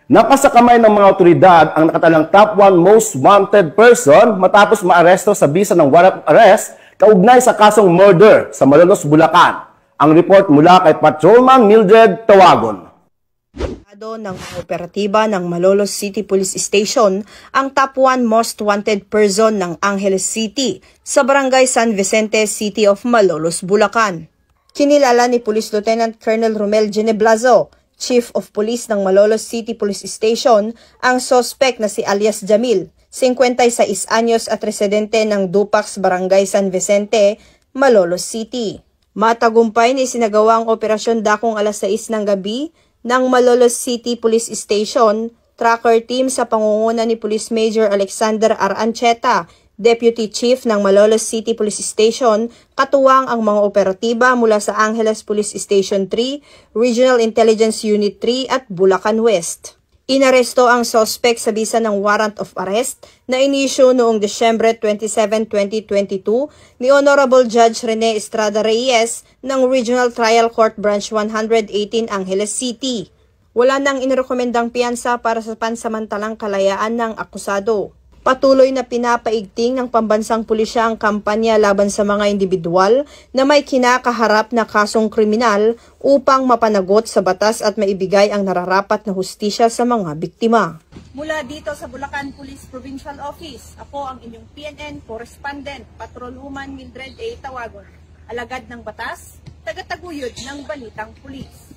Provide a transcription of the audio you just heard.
Nakasakamay ng mga otoridad ang nakatalang top 1 most wanted person matapos maaresto sa bisa ng warrant of arrest kaugnay sa kasong murder sa Malolos, Bulacan. Ang report mula kay Patrolman Mildred Tawagon. Ng operatiba ng Malolos City Police Station ang top 1 most wanted person ng Angeles City sa Barangay San Vicente, City of Malolos, Bulacan. Kinilala ni Police Lieutenant Colonel Romel Geneblazo, Chief of Police ng Malolos City Police Station, ang suspect na si alias Jamil, 56 anyos at residente ng Dupax, Barangay San Vicente, Malolos City. Matagumpay ni isinagawa ang operasyon dakong alas 6 ng gabi ng Malolos City Police Station tracker team sa pangunguna ni Police Major Alexander R. Ancheta, Deputy Chief ng Malolos City Police Station, katuwang ang mga operatiba mula sa Angeles Police Station 3, Regional Intelligence Unit 3 at Bulacan West. Inaresto ang suspect sa bisa ng warrant of arrest na inisyu noong Desyembre 27, 2022 ni Honorable Judge Rene Estrada Reyes ng Regional Trial Court Branch 118 Angeles City. Wala nang inirekomendang piyansa para sa pansamantalang kalayaan ng akusado. Patuloy na pinapaigting ng pambansang pulisya ang kampanya laban sa mga individual na may kinakaharap na kasong kriminal upang mapanagot sa batas at maibigay ang nararapat na hustisya sa mga biktima. Mula dito sa Bulacan Police Provincial Office, ako ang inyong PNN Correspondent, Patrolwoman Mildred A. Tawagon, alagad ng batas, tagataguyod ng Balitang Pulis.